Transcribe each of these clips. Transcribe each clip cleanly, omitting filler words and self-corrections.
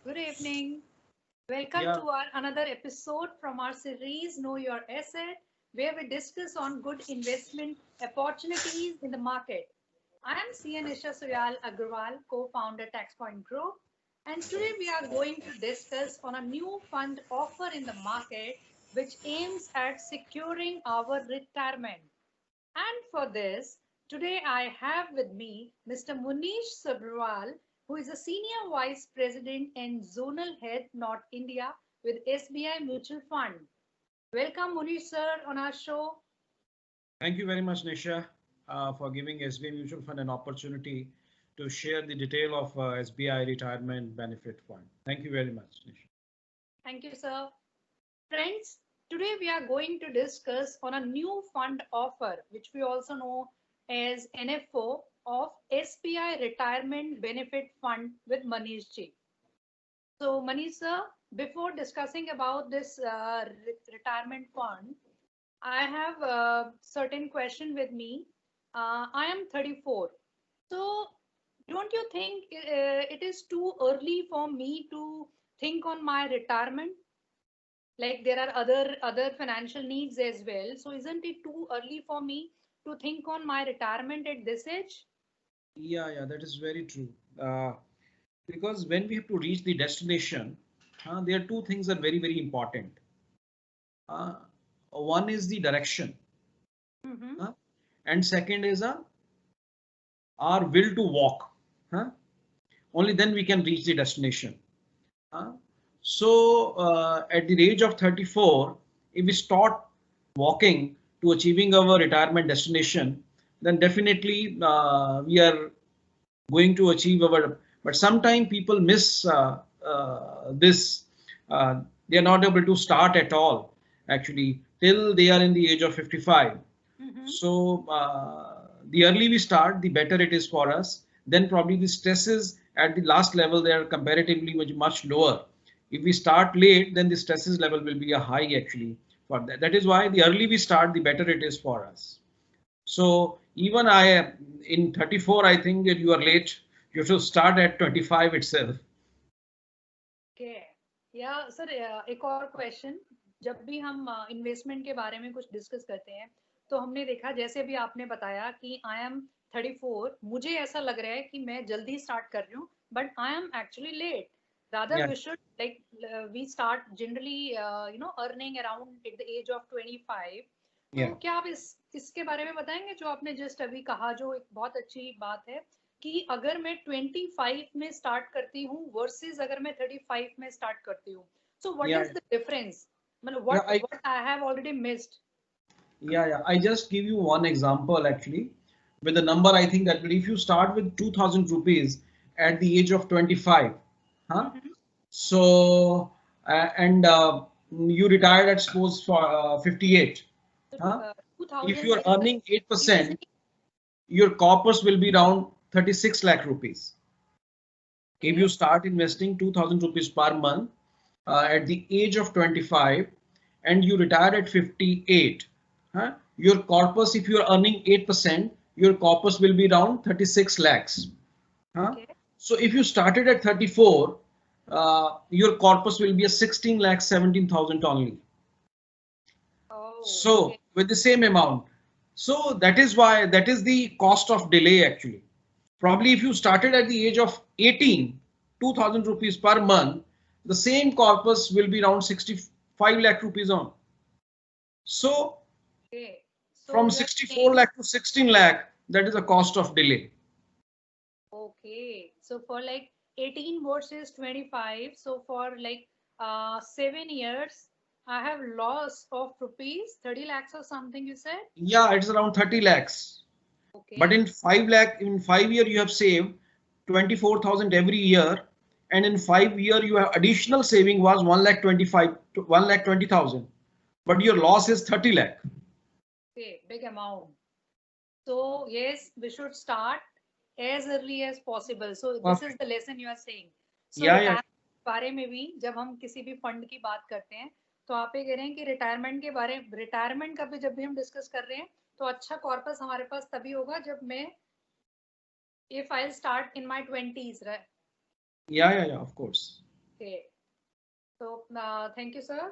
Good evening. Welcome Yeah, to our another episode from our series Know Your Asset, where we discuss on good investment opportunities in the market. I am CN Nisha Suryal Agrawal, co-founder TaxPoint Group, and today we are going to discuss on a new fund offer in the market which aims at securing our retirement. And for this, today I have with me Mr. Munish Sabharwal, who is a Senior Vice President and Zonal Head North India with SBI Mutual Fund. Welcome, Munish sir, on our show. thank you very much, Nisha, for giving SBI Mutual Fund an opportunity to share the detail of SBI Retirement Benefit Fund. Thank you very much, Nisha. Thank you, sir. Friends, today we are going to discuss on a new fund offer, which we also know as NFO of SBI Retirement Benefit Fund with Manish ji. So, Manish sir, before discussing about this retirement fund, I have a certain question with me. I am 34. So, don't you think it is too early for me to think on my retirement? Like there are other financial needs as well. So, isn't it too early for me to think on my retirement at this age? Yeah, that is very true. Uh, because when we have to reach the destination, there are two things that are very, very important. Uh, One is the direction, Mm-hmm. uh, and second is our will to walk. Huh? Only then we can reach the destination. Uh, at the age of 34, if we start walking to achieving our retirement destination, then definitely we are going to achieve our. But sometimes people miss this. They are not able to start at all, actually, till they are in the age of 55. Mm-hmm. So the early we start, the better it is for us. Then probably the stresses at the last level, they are comparatively much lower. If we start late, then the stresses level will be a high actually for that. That is why the early we start, the better it is for us. So even I, in 34, I think that you are late. You should start at 25 itself. Okay या sir एक और question जब भी हम investment के बारे में कुछ डिस्कस करते हैं तो हमने देखा जैसे भी आपने बताया कि आई एम 34 मुझे ऐसा लग रहा है कि मैं जल्दी स्टार्ट कर रही हूँ but I am actually late rather Yeah, we should like we start generally earning around at the age of 25 तो yeah. क्या आप इसके बारे में बताएंगे जो आपने जस्ट अभी कहा जो एक बहुत अच्छी बात है कि अगर मैं 25 में स्टार्ट करती हूँ वर्सेस अगर मैं 35 में स्टार्ट करती हूँ so what Yeah, is the difference मतलब yeah. What I have already missed Yeah. I just give you one example actually with a number. I think that if you start with 2000 rupees at the age of 25, huh? So and you retired at suppose for 58, so huh? If 2000 you are earning it is 8%, your corpus will be around 36 lakh rupees. If okay you start investing 2000 rupees per month at the age of 25 and you retire at 58, huh, your corpus, if you are earning 8%, your corpus will be around 36 lakhs. Huh? okay So if you started at 34, your corpus will be a 16 lakh 17,000 only. oh okay So with the same amount. So that is why that is the cost of delay actually. Probably if you started at the age of 18, 2000 rupees per month, the same corpus will be around 65 lakh rupees on. So okay so from you are 64 saying lakh to 16 lakh, that is the cost of delay. okay so for like 18 versus 25 so for like 7 years I have loss of rupees 30 lakhs or something you said Yeah, it's around 30 lakhs. But okay in 5 lakh, in 5 year, you have saved 24,000 every year. And in 5 year, you have additional saving was 1 lakh 25 to 1 lakh 20,000. But your loss is 30 lakh. okay big amount. So yes, we should start as early as possible. So this is Perfect. the lesson you are saying. So Yeah. Retirement के बारे में भी जब हम किसी भी fund की बात करते हैं तो आप ये कह रहे हैं कि रिटायरमेंट का भी जब भी हम डिस्कस कर रहे हैं तो अच्छा कॉर्पस हमारे पास तभी होगा जब मैं if I start in my 20s right Yeah, of course. तो thank you sir.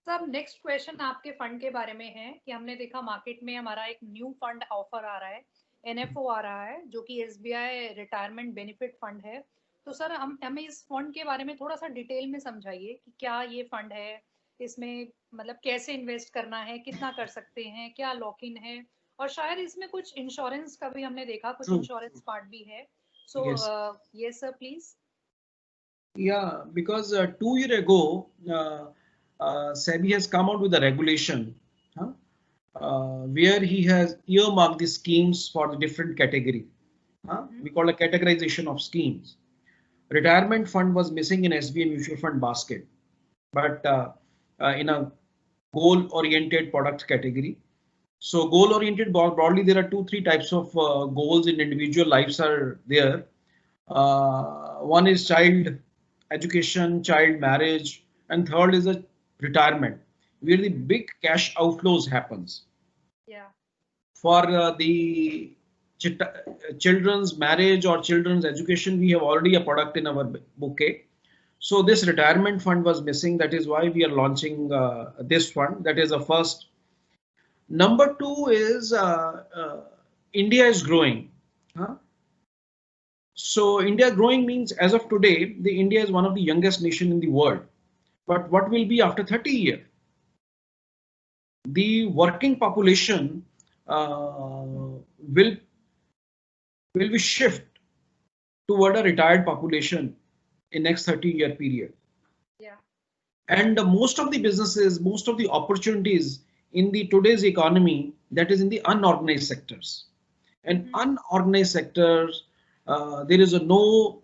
Sir next question आपके फंड के बारे में है कि हमने देखा मार्केट में हमारा एक न्यू फंड ऑफर आ रहा है, एनएफओ आ रहा है, जो कि एसबीआई रिटायरमेंट बेनिफिट फंड है। तो सर हम हमें इस फंड के बारे में थोड़ा सा डिटेल में समझाइए कि क्या ये फंड है, इसमें मतलब कैसे इन्वेस्ट करना है, कितना कर सकते हैं, क्या लॉक इन है, और शायद इसमें कुछ इंश्योरेंस का भी हमने देखा, कुछ True. इंश्योरेंस पार्ट भी है। सो Yes. Yes sir please. Yeah, because 2 years ago, SEBI has come out with a regulation, huh, where he has earmarked the schemes for the different category. We call a categorization of schemes. Retirement fund was missing in SBI mutual fund basket, but in a goal-oriented product category. So goal-oriented, broadly, there are three types of goals in individual lives are there. One is child education, child marriage, and third is a retirement, where the big cash outflows happens. Yeah. For the children's marriage or children's education, we have already a product in our bouquet. So this retirement fund was missing. That is why we are launching this fund. That is the first. Number two is India is growing. Huh? So India growing means as of today, the India is one of the youngest nation in the world. But what will be after 30 years? The working population will be shift toward a retired population in next 30-year period. Yeah. And most of the businesses, most of the opportunities in the today's economy, that is in the unorganized sectors. And unorganized sectors, there is no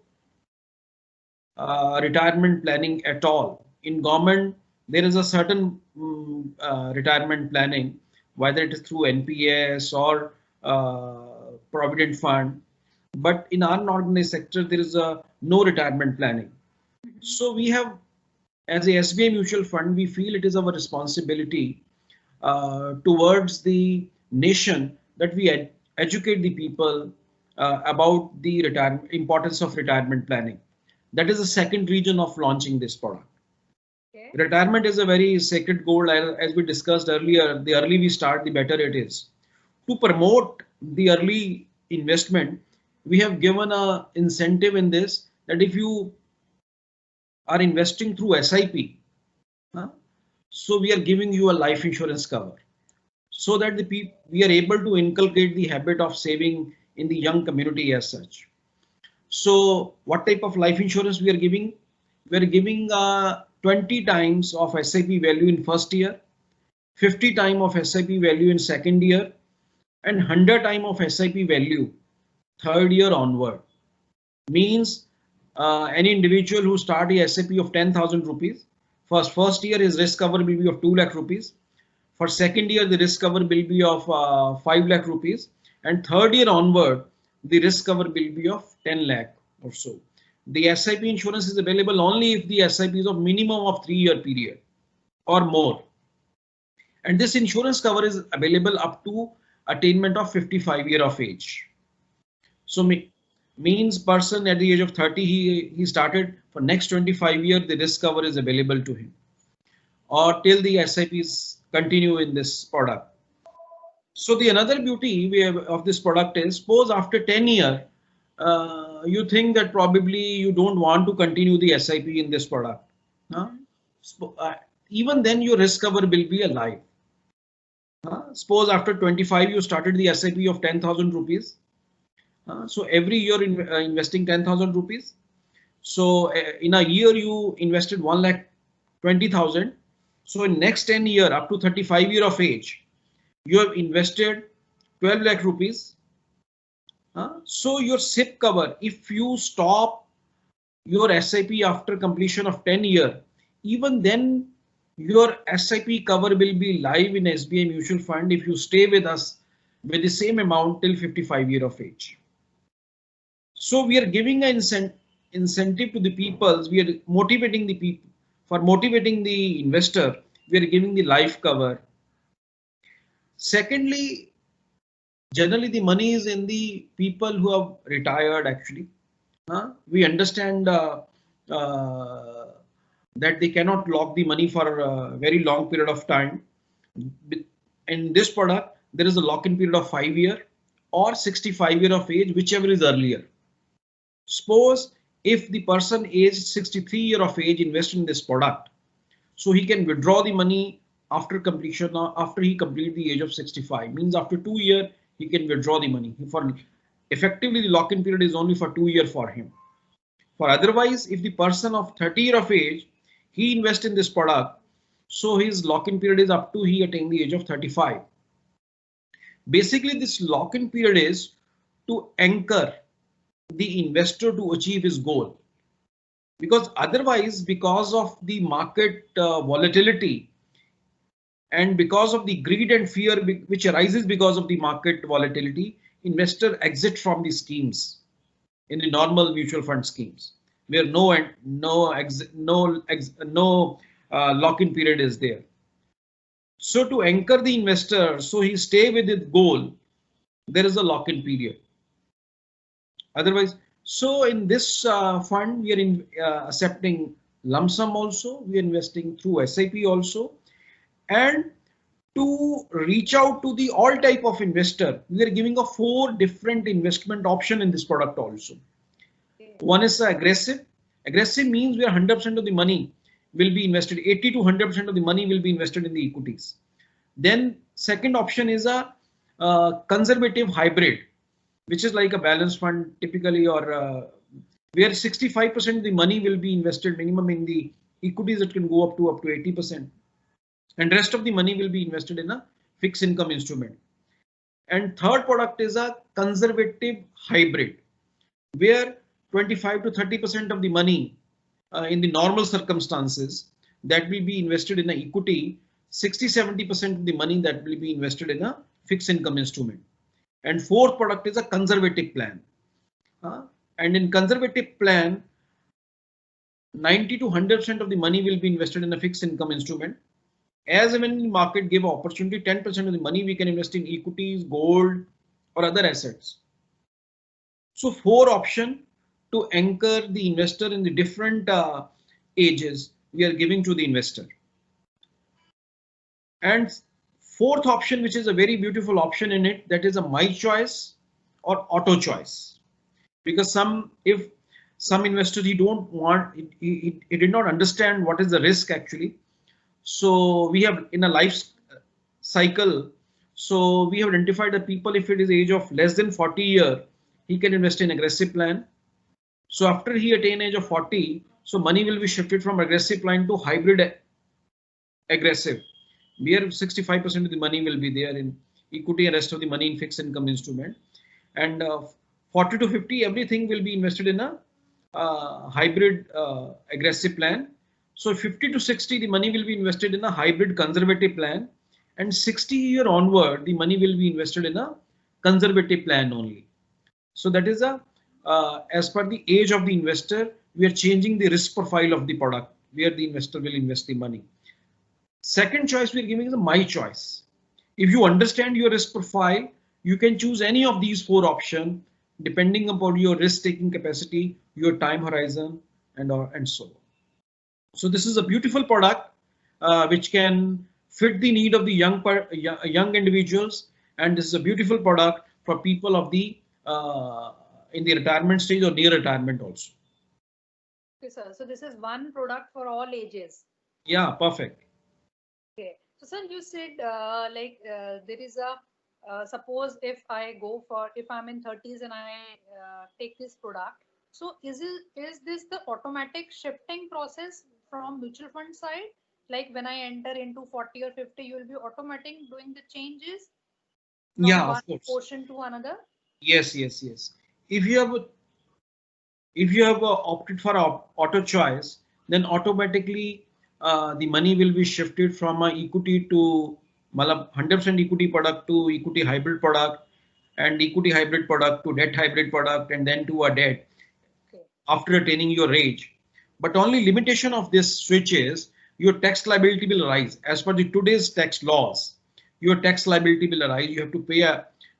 retirement planning at all. In government, there is a certain retirement planning, whether it is through NPS or Provident Fund. But in unorganized sector, there is no retirement planning. So we have, as a SBI mutual fund, we feel it is our responsibility towards the nation that we educate the people about the importance of retirement planning. That is the second reason of launching this product. Okay. Retirement is a very sacred goal, as we discussed earlier. The early we start, the better it is. To promote the early investment, we have given a incentive in this that if you are investing through SIP, so we are giving you a life insurance cover, so that we are able to inculcate the habit of saving in the young community as such. So what type of life insurance we are giving? We are giving 20 times of SIP value in first year, 50 times of SIP value in second year, and 100 times of SIP value third year onward. Means any individual who start a SIP of 10,000 rupees, first year his risk cover will be of 2 lakh rupees. For second year, the risk cover will be of 5 lakh rupees, and third year onward, the risk cover will be of 10 lakh or so. The SIP insurance is available only if the SIP is of minimum of 3-year period or more. And this insurance cover is available up to attainment of 55 years of age. So means person at the age of 30, he started, for next 25 years, the risk cover is available to him, or till the SIPs continue in this product. So the another beauty of this product is, suppose after 10 years, you think that probably you don't want to continue the SIP in this product. Even then your risk cover will be alive. Suppose after 25 you started the SIP of 10,000 rupees. So every year investing 10,000 rupees. So in a year you invested 1,20,000. So in next 10 years, up to 35 years of age, you have invested 12 lakh rupees. So your SIP cover, if you stop your SIP after completion of 10 years, even then your SIP cover will be live in SBI mutual fund if you stay with us with the same amount till 55 years of age. So we are giving an incentive to the people. We are motivating the people. For motivating the investor, we are giving the life cover. Secondly, generally the money is in the people who have retired actually. We understand that they cannot lock the money for a very long period of time. In this product, there is a lock-in period of 5 years or 65 years of age, whichever is earlier. Suppose if the person aged 63 years of age invests in this product, so he can withdraw the money after completion, after he complete the age of 65, means after 2 years he can withdraw the money. For effectively the lock-in period is only for 2 years for him. For otherwise, if the person of 30 years of age, he invests in this product, so his lock-in period is up to he attain the age of 35. Basically, this lock-in period is to anchor the investor to achieve his goal. Because otherwise, because of the market volatility and because of the greed and fear which arises because of the market volatility, investor exit from the schemes in the normal mutual fund schemes where no lock-in period is there. So to anchor the investor, so he stay with his goal, there is a lock-in period. Otherwise, so in this fund, we are accepting lump sum also, we are investing through SIP also, and to reach out to the all type of investor, we are giving a 4 different investment option in this product also. One is aggressive. Aggressive means where 100% of the money will be invested, 80 to 100% of the money will be invested in the equities. Then second option is a conservative hybrid, which is like a balanced fund typically, or where 65% of the money will be invested minimum in the equities. It can go up to 80%, and rest of the money will be invested in a fixed income instrument. And third product is a conservative hybrid, where 25 to 30% of the money in the normal circumstances that will be invested in an equity, 60-70% of the money that will be invested in a fixed income instrument. And fourth product is a conservative plan. And in conservative plan, 90 to 100% of the money will be invested in a fixed income instrument. As when the market give opportunity, 10% of the money we can invest in equities, gold, or other assets. So 4 options to anchor the investor in the different ages we are giving to the investor. And fourth option, which is a very beautiful option in it, that is a my choice or auto choice. Because if some investors, he don't want, he did not understand what is the risk actually. So we have in a life cycle, so we have identified that people, if it is age of less than 40 years, he can invest in aggressive plan. So after he attain age of 40, so money will be shifted from aggressive plan to hybrid aggressive, where 65% of the money will be there in equity and rest of the money in fixed income instrument. And 40 to 50, everything will be invested in a hybrid aggressive plan. So 50 to 60, the money will be invested in a hybrid conservative plan, and 60 year onward, the money will be invested in a conservative plan only. So that is as per the age of the investor, we are changing the risk profile of the product where the investor will invest the money. Second choice we are giving is a my choice. If you understand your risk profile, you can choose any of these 4 options depending upon your risk taking capacity, your time horizon, and so on. So this is a beautiful product which can fit the need of the young individuals, and this is a beautiful product for people of the in the retirement stage or near retirement also. Okay, sir. So this is one product for all ages. Yeah, perfect. Okay. So sir, you said there is a suppose if I'm in 30s and I take this product. So is this the automatic shifting process from mutual fund side? Like when I enter into 40 or 50, you will be automatic doing the changes from one portion to another? Yes. If you have opted for auto choice, then automatically the money will be shifted from equity to 100% equity product to equity hybrid product, and equity hybrid product to debt hybrid product, and then to a debt after attaining your age. But only limitation of this switch is your tax liability will rise. As per the today's tax laws, your tax liability will arise. You have to pay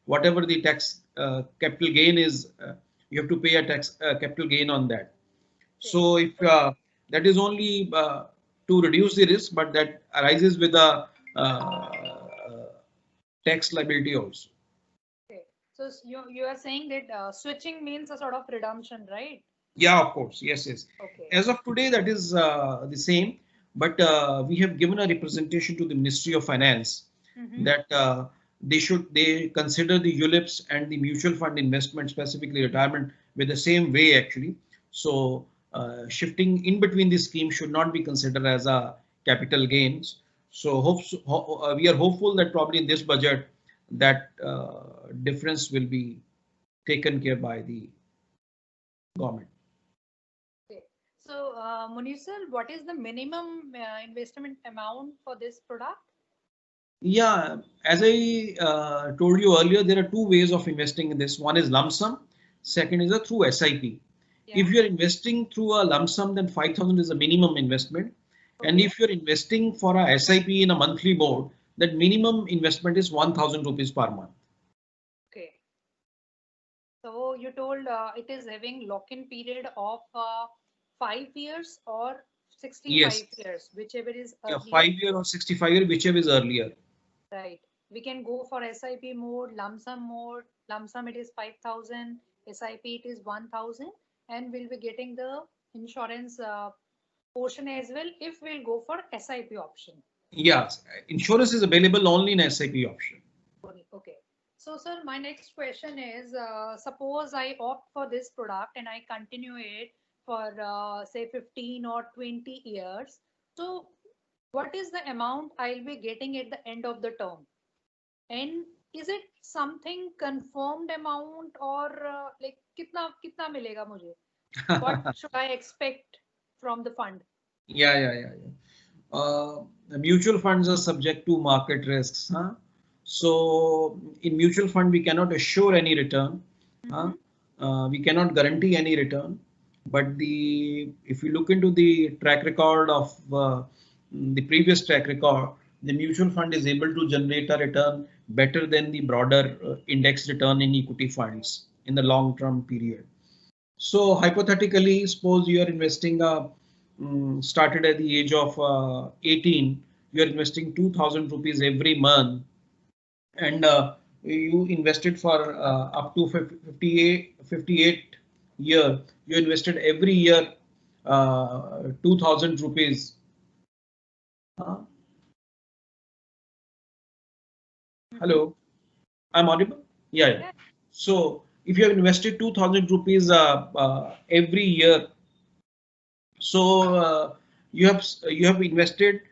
whatever the tax capital gain is. You have to pay a tax capital gain on that. So if That is only to reduce the risk, but that arises with a tax liability also. Okay. So you are saying that switching means a sort of redemption, right? Yeah, of course. Yes, yes. Okay. As of today, that is the same. But we have given a representation to the Ministry of Finance that they consider the ULIPs and the mutual fund investment, specifically retirement, with the same way actually. So shifting in between the schemes should not be considered as a capital gains. So we are hopeful that probably in this budget that difference will be taken care by the government. Okay. So, Munir sir, what is the minimum investment amount for this product? Yeah, as I told you earlier, there are two ways of investing in this. One is lump sum, second is a through SIP. Yeah. If you're investing through a lump sum, then 5,000 is a minimum investment. Okay. And if you're investing for a SIP in a monthly mode, that minimum investment is 1,000 rupees per month. Okay. So you told it is having lock-in period of 5 years or 65 years, whichever is earlier. Yeah, 5 year or 65 year, whichever is earlier. Right. We can go for SIP mode, lump sum mode. Lump sum it is 5,000, SIP it is 1,000, and we'll be getting the insurance portion as well if we'll go for SIP option. Yes, insurance is available only in SIP option. Okay. So, sir, my next question is, suppose I opt for this product and I continue it for say 15 or 20 years. So, what is the amount I'll be getting at the end of the term? And is it something confirmed amount or like kitna milega mujhe? What should I expect from the fund? Yeah. The mutual funds are subject to market risks. Huh? So in mutual fund, we cannot assure any return. We cannot guarantee any return. But if you look into the track record of the previous track record, the mutual fund is able to generate a return better than the broader index return in equity funds in the long term period. So hypothetically, suppose you are investing started at the age of 18, you are investing 2,000 rupees every month, and you invested for up to 58 year. You invested every year 2,000 rupees. Hello, I'm audible? Yeah. So if you have invested 2,000 rupees every year, so you have invested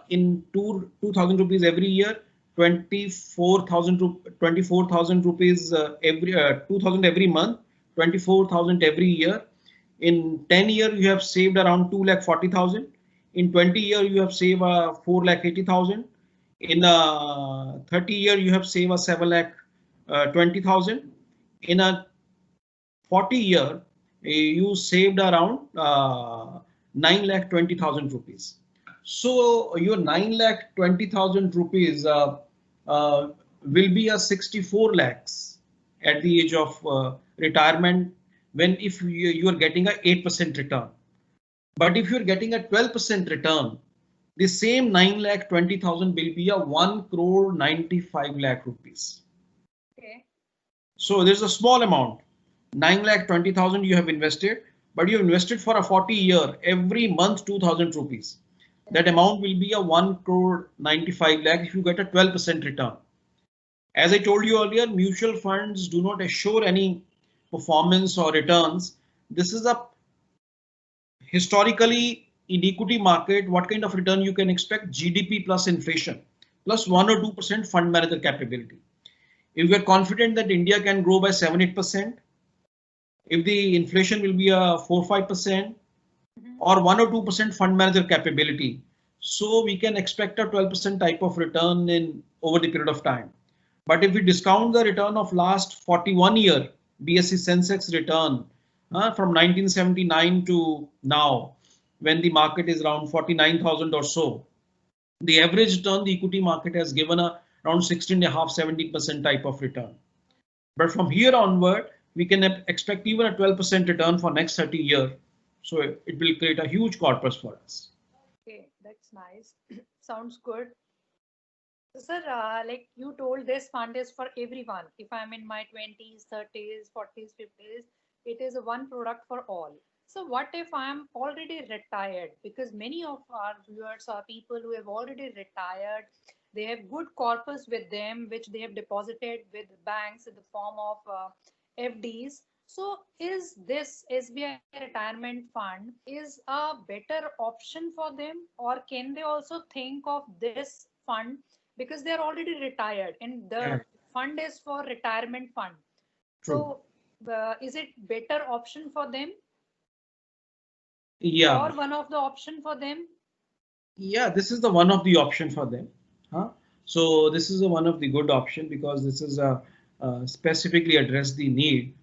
in 2,000 rupees every year, 24,000 rupees every 2,000 every month, 24,000 every year. In 10 years, you have saved around 2,40,000. In 20 years, you have saved 4,80,000. In 30 years, you have saved 7,20,000. In a 40 year, you saved around 9,20,000 rupees. So your 9,20,000 rupees will be a 64 lakhs at the age of retirement when if you are getting a 8% return. But if you're getting a 12% return, the same 9,20,000 will be a 1,95 lakh rupees. Okay. So there's a small amount. 9,20,000 you have invested, but you have invested for a 40 year, every month 2,000 rupees. That amount will be a 1,95 lakh if you get a 12% return. As I told you earlier, mutual funds do not assure any performance or returns. This is a historically in equity market, what kind of return you can expect? GDP plus inflation, plus 1 or 2% fund manager capability. If we are confident that India can grow by 7-8%, if the inflation will be a 4-5% or 1 or 2% fund manager capability, so we can expect a 12% type of return in over the period of time. But if we discount the return of last 41 year BSE Sensex return from 1979 to now, when the market is around 49,000 or so, the average return the equity market has given around 16.5-17% type of return. But from here onward, we can expect even a 12% return for next 30 years. So it will create a huge corpus for us. Okay, that's nice. Sounds good. So, sir, like you told, this fund is for everyone. If I'm in my 20s, 30s, 40s, 50s, it is a one product for all. So, what if I'm already retired? Because many of our viewers are people who have already retired. They have good corpus with them, which they have deposited with banks in the form of FDs. So, is this SBI retirement fund is a better option for them, or can they also think of this fund because they are already retired and Yeah, the fund is for retirement fund? true. So, is it better option for them Yeah, or one of the option for them? yeah, this is the one of the option for them. Huh? So this is a one of the good option because this is a specifically address the need.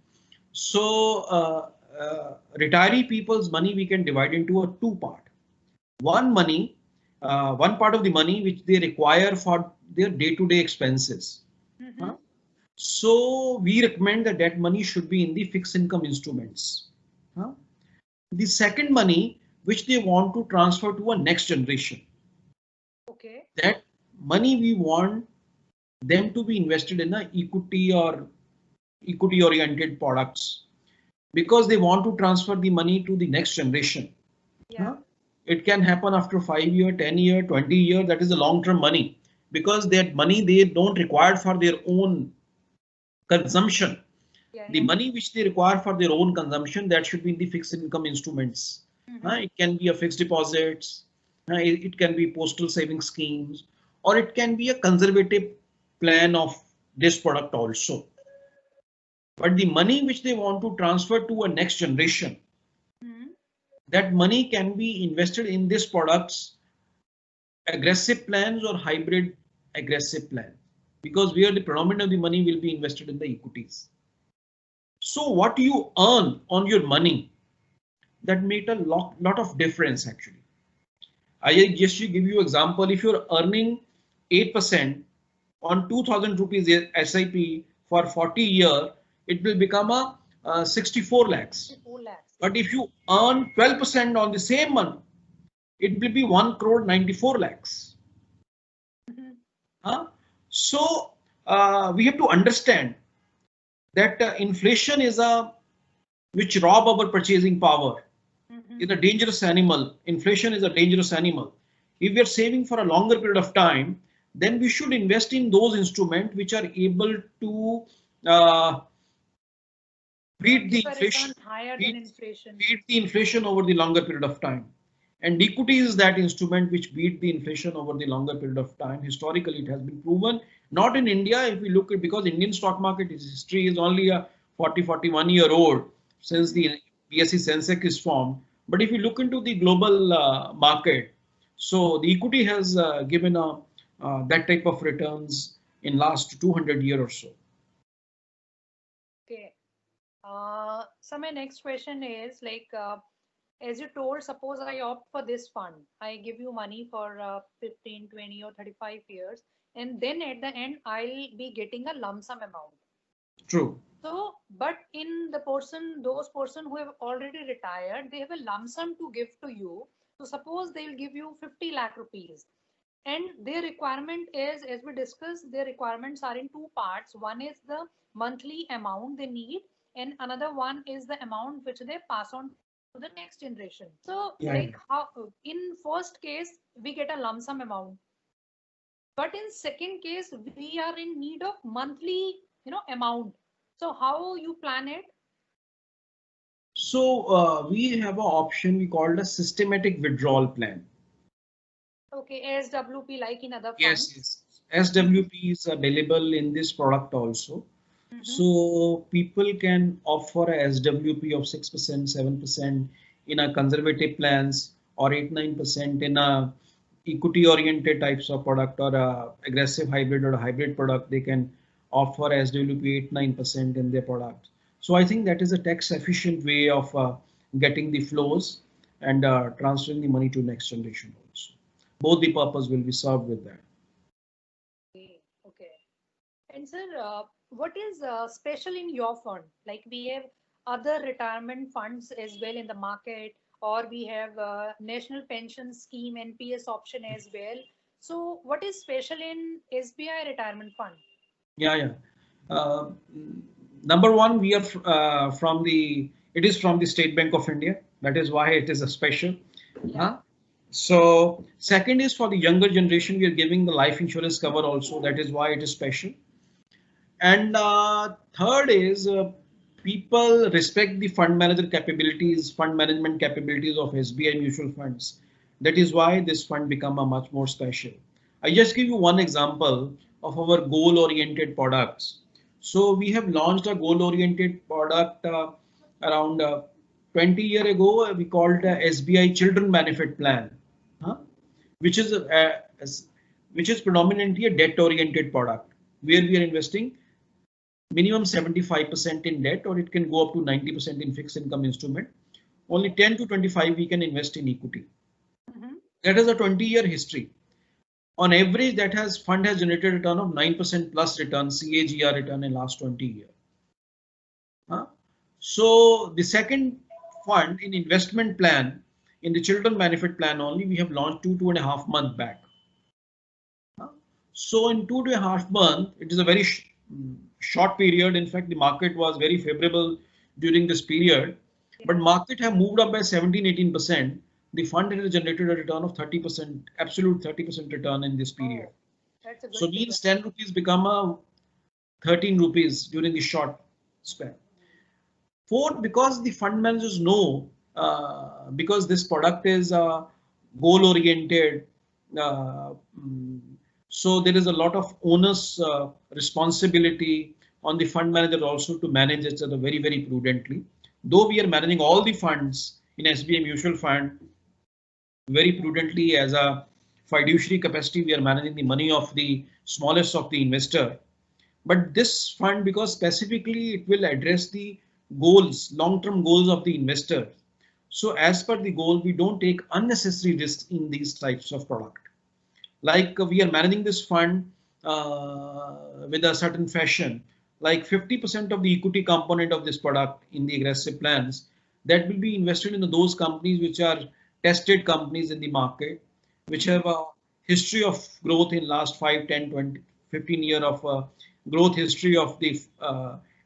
So retiree people's money we can divide into a two part. One money, one part of the money which they require for their day-to-day expenses. Mm-hmm. Huh? So we recommend that that money should be in the fixed income instruments. Huh? The second money which they want to transfer to a next generation, Okay. that money we want them to be invested in a equity or equity oriented products because they want to transfer the money to the next generation. Yeah. Huh? It can happen after 5 year, 10 year, 20 year. That is a long term money because that money they don't require for their own consumption. Yeah. The Yeah. money which they require for their own consumption, that should be in the fixed income instruments. Mm-hmm. It can be a fixed deposits, it can be postal saving schemes, or it can be a conservative plan of this product also. But the money which they want to transfer to a next generation, Mm-hmm. that money can be invested in these products, aggressive plans or hybrid aggressive plan, because where the predominant of the money will be invested in the equities. So what you earn on your money, that made a lot of difference actually. I just to give you example, if you're earning 8% on 2000 rupees SIP for 40 year, it will become a 64 lakhs. 4 lakhs. But if you earn 12% on the same month, it will be 1 crore 94 lakhs. Mm-hmm. Huh? So we have to understand that inflation is a which rob our purchasing power. Mm-hmm. Is a dangerous animal. Inflation is a dangerous animal. If we are saving for a longer period of time, then we should invest in those instruments which are able to uh, beat the Give a inflation, return higher than beat, inflation. beat the inflation over the longer period of time. And equity is that instrument which beat the inflation over the longer period of time. Historically, it has been proven. Not in India, if we look at, because Indian stock market history is only a 40-41 year old since Mm-hmm. the BSE Sensex is formed. But if you look into the global market, so the equity has given that type of returns in last 200 years or so. Okay. So my next question is like, as you told, suppose I opt for this fund, I give you money for 15, 20 or 35 years, and then at the end, I'll be getting a lump sum amount. True. So, but in the person, those person who have already retired, they have a lump sum to give to you. So suppose they'll give you 50 lakh rupees. And their requirement is, as we discussed, their requirements are in two parts. One is the monthly amount they need, and another one is the amount which they pass on to the next generation. So, like Yeah. how in first case we get a lump sum amount, but in second case we are in need of monthly, amount. So how you plan it? So we have an option we called a systematic withdrawal plan. Okay, SWP like in other Yes, funds. yes. Mm-hmm. SWP is available in this product also. Mm-hmm. So people can offer a SWP of 6%, 7% in a conservative plans, or 8-9% in a equity oriented types of product, or a aggressive hybrid or a hybrid product. They can offer SWP 8-9% in their product. So I think that is a tax efficient way of getting the flows and transferring the money to next generation also. Both the purpose will be served with that. Okay, okay. And sir, what is special in your fund? Like we have other retirement funds as well in the market, or we have National Pension Scheme NPS option as well. So what is special in SBI Retirement Fund? Yeah. Uh, Number one, we are from the. It is from the State Bank of India. That is why it is a special. Yeah. So second is for the younger generation. We are giving the life insurance cover also. That is why it is special. And third is people respect the fund manager capabilities, fund management capabilities of SBI mutual funds. That is why this fund become a much more special. I just give you one example of our goal-oriented products. So we have launched a goal-oriented product around 20 years ago. We called SBI Children Benefit Plan, huh? which is which is predominantly a debt-oriented product where we are investing minimum 75% in debt, or it can go up to 90% in fixed income instrument. Only 10 to 25 we can invest in equity. That is a 20-year history. On average, that has fund has generated a return of 9% plus return, CAGR return in last 20 years. So the second fund in investment plan, in the children benefit plan only, we have launched 2.5 months back. So in 2.5 months, it is a very short period. In fact, the market was very favorable during this period, but market have moved up by 17-18%. The fund has generated a return of 30%, absolute 30% return in this period. So means 10 rupees become a 13 rupees during the short span. Fourth, because the fund managers know, because this product is goal oriented, so there is a lot of onus responsibility on the fund manager also to manage it very, very prudently. Though we are managing all the funds in SBI mutual fund very prudently as a fiduciary capacity, we are managing the money of the smallest of the investor. But this fund, because specifically it will address the goals, long-term goals of the investor. So as per the goal, we don't take unnecessary risks in these types of product. Like we are managing this fund with a certain fashion, like 50% of the equity component of this product in the aggressive plans that will be invested in those companies which are tested companies in the market, which have a history of growth in last 5, 10, 20, 15 years of growth history of the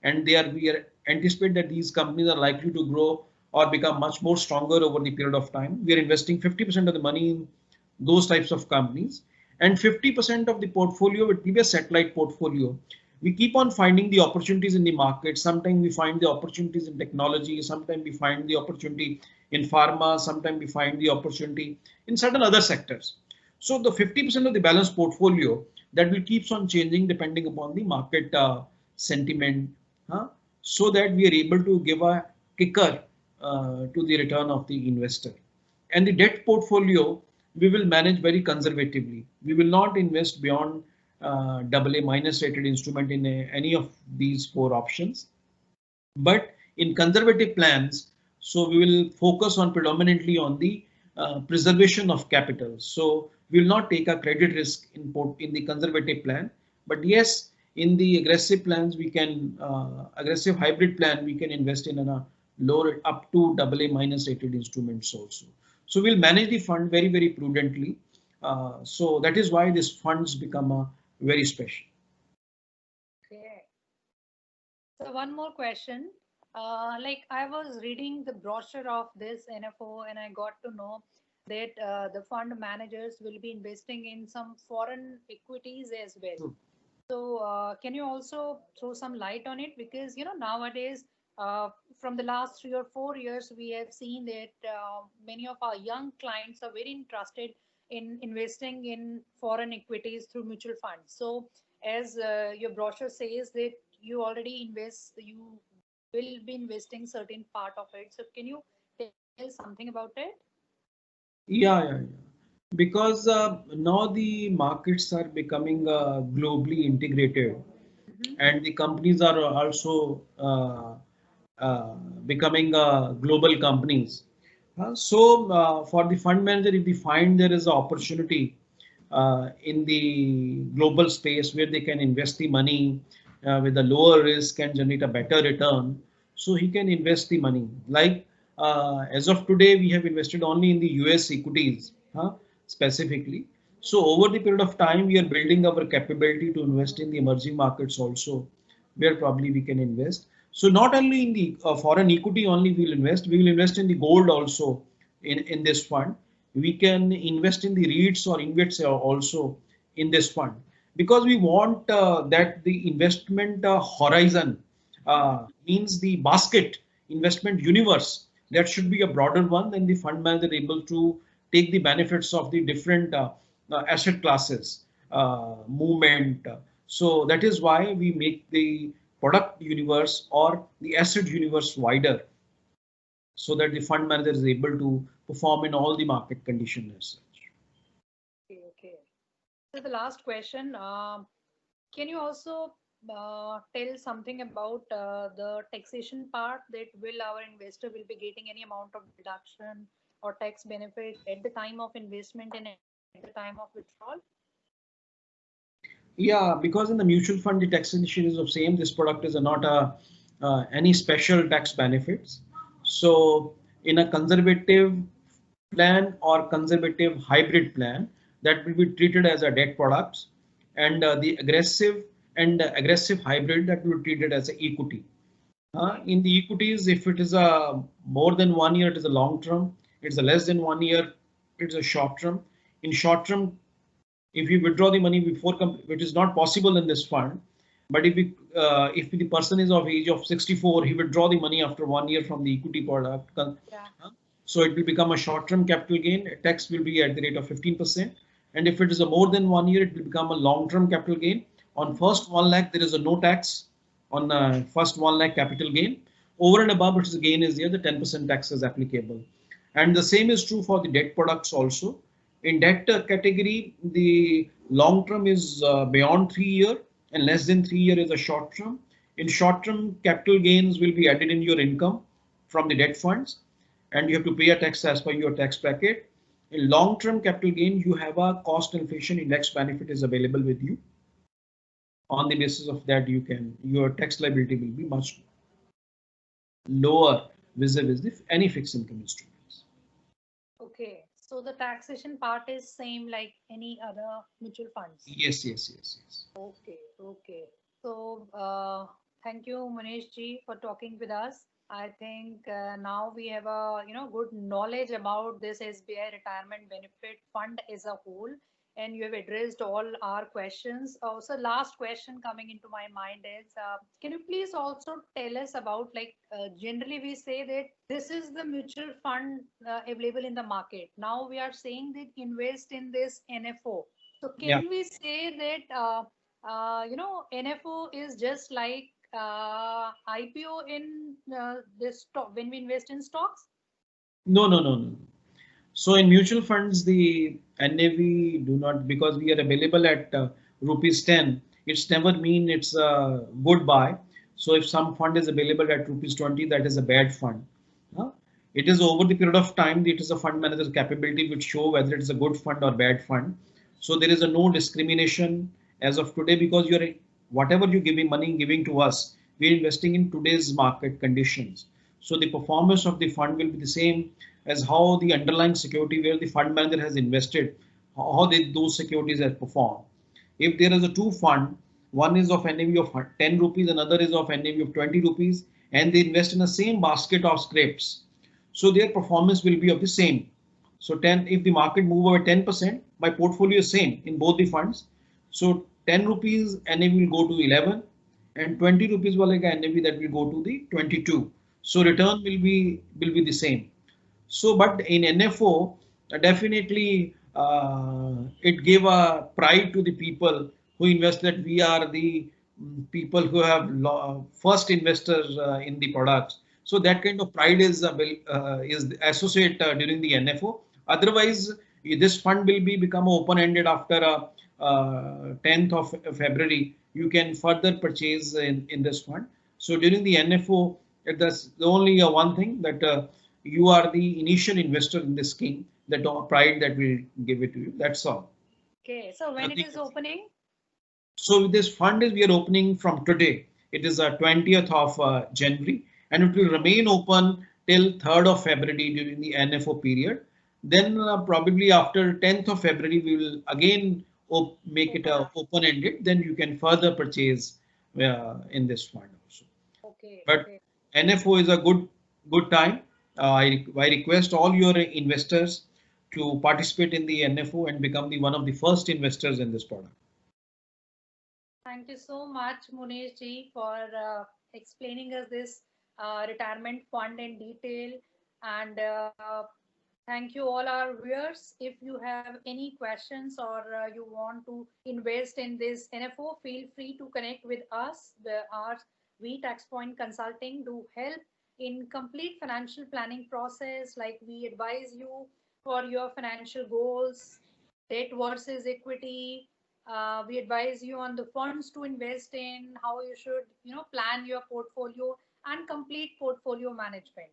and we are anticipate that these companies are likely to grow or become much more stronger over the period of time. We are investing 50% of the money in those types of companies, and 50% of the portfolio will be a satellite portfolio. We keep on finding the opportunities in the market. Sometimes we find the opportunities in technology, sometimes we find the opportunity in pharma, sometimes we find the opportunity in certain other sectors. So the 50% of the balanced portfolio that will keeps on changing depending upon the market sentiment, so that we are able to give a kicker to the return of the investor. And the debt portfolio, we will manage very conservatively. We will not invest beyond AA minus rated instrument in any of these 4 options. But in conservative plans, so we will focus on predominantly on the preservation of capital. So we will not take a credit risk in the conservative plan. But yes, in the aggressive plans, we can aggressive hybrid plan, we can invest in a lower up to AA minus rated instruments also. So we'll manage the fund very, very prudently. So that is why these funds become very special. Okay. So one more question. Like I was reading the brochure of this NFO and I got to know that the fund managers will be investing in some foreign equities as well. So can you also throw some light on it? Because, you know, nowadays, from the last 3 or 4 years, we have seen that many of our young clients are very interested in investing in foreign equities through mutual funds. So as your brochure says that you already invest, you will be investing certain part of it. So can you tell something about it? Yeah. Because now the markets are becoming globally integrated, and the companies are also becoming global companies. So for the fund manager, if they find there is an opportunity in the global space where they can invest the money with a lower risk and generate a better return, so he can invest the money. Like As of today, we have invested only in the US equities, specifically. So over the period of time, we are building our capability to invest in the emerging markets also, where probably we can invest. So not only in the foreign equity only we will invest in the gold also in this fund. We can invest in the REITs or InvITs also in this fund because we want that the investment horizon means the basket investment universe that should be a broader one than the fund manager able to take the benefits of the different asset classes movement. So that is why we make the product universe or the asset universe wider so that the fund manager is able to perform in all the market conditions as such. Okay, okay. So the last question, can you also tell something about the taxation part, that will our investor will be getting any amount of deduction or tax benefit at the time of investment and at the time of withdrawal? Yeah, because in the mutual fund, the taxation is the same. This product is not any special tax benefits. So in a conservative plan or conservative hybrid plan, that will be treated as a debt products, and the aggressive hybrid that will be treated as a equity. In the equities, if it is a more than 1 year, it is a long term. It's a less than 1 year, it's a short term. In short term, if you withdraw the money before, which is not possible in this fund, but if the person is of age of 64, he withdraw the money after 1 year from the equity product. Yeah. So it will become a short-term capital gain. Tax will be at the rate of 15%. And if it is a more than 1 year, it will become a long-term capital gain. On first 1 lakh, there is a no tax on first 1 lakh capital gain. Over and above, which is gain is there, the 10% tax is applicable. And the same is true for the debt products also. In debt category, the long term is beyond 3 year and less than 3 year is a short term. In short term, capital gains will be added in your income from the debt funds, and you have to pay a tax as per your tax bracket. In long term capital gain, you have a cost inflation index benefit is available with you. On the basis of that, your tax liability will be much lower vis-a-vis any fixed income instruments. Okay. So the taxation part is same like any other mutual funds. Yes, yes, yes, yes. Okay, okay. So thank you, Manish ji, for talking with us. I think now we have a good knowledge about this SBI Retirement Benefit Fund as a whole, and you have addressed all our questions. Also, last question coming into my mind is, can you please also tell us about, like, generally we say that this is the mutual fund available in the market. Now we are saying that invest in this NFO. So can we say that NFO is just like IPO in this stock when we invest in stocks? No, no, no, no. So in mutual funds, the NAV do not, because we are available at rupees 10. It's never mean it's a good buy. So if some fund is available at rupees 20, that is a bad fund. It is over the period of time. It is a fund manager's capability which show whether it is a good fund or bad fund. So there is a no discrimination as of today because you're whatever you giving to us, we're investing in today's market conditions. So the performance of the fund will be the same as how the underlying security where the fund manager has invested, how those securities have performed. If there is a two fund, one is of NAV of 10 rupees, another is of NAV of 20 rupees, and they invest in the same basket of scripts, so their performance will be of the same. So 10, if the market move over 10%, my portfolio is same in both the funds. So 10 rupees NAV will go to 11 and 20 rupees walega NAV that will go to the 22. So return will be the same. So but in NFO, definitely it gave a pride to the people who invest that we are the people who have first investors in the products. So that kind of pride is associated during the NFO. Otherwise, this fund will become open-ended after 10th of February. You can further purchase in this fund. So during the NFO, that's the only one thing that you are the initial investor in this scheme. That pride that will give it to you. That's all. Okay. So when it is opening? So this fund we are opening from today. It is 20th of January, and it will remain open till 3rd of February during the NFO period. Then probably after 10th of February, we will again make it open-ended. Then you can further purchase in this fund also. Okay. But Okay. NFO is a good time. I request all your investors to participate in the NFO and become one of the first investors in this product. Thank you so much, Munish ji, for explaining us this retirement fund in detail. And thank you all our viewers. If you have any questions or you want to invest in this NFO, feel free to connect with us. Our We TaxPoint Consulting do help in complete financial planning process. Like we advise you for your financial goals, debt versus equity. We advise you on the funds to invest in, how you should, plan your portfolio and complete portfolio management.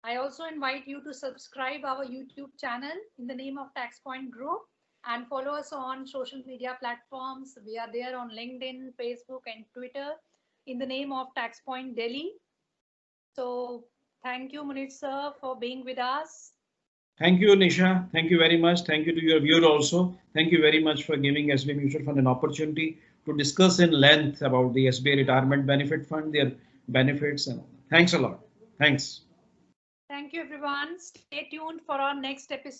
I also invite you to subscribe our YouTube channel in the name of TaxPoint Group and follow us on social media platforms. We are there on LinkedIn, Facebook, and Twitter in the name of TaxPoint Delhi. So thank you, Munish sir, for being with us. Thank you, Nisha. Thank you very much. Thank you to your viewer also. Thank you very much for giving SBI Mutual Fund an opportunity to discuss in length about the SBI Retirement Benefit Fund, their benefits, and all. Thanks a lot. Thanks. Thank you, everyone. Stay tuned for our next episode.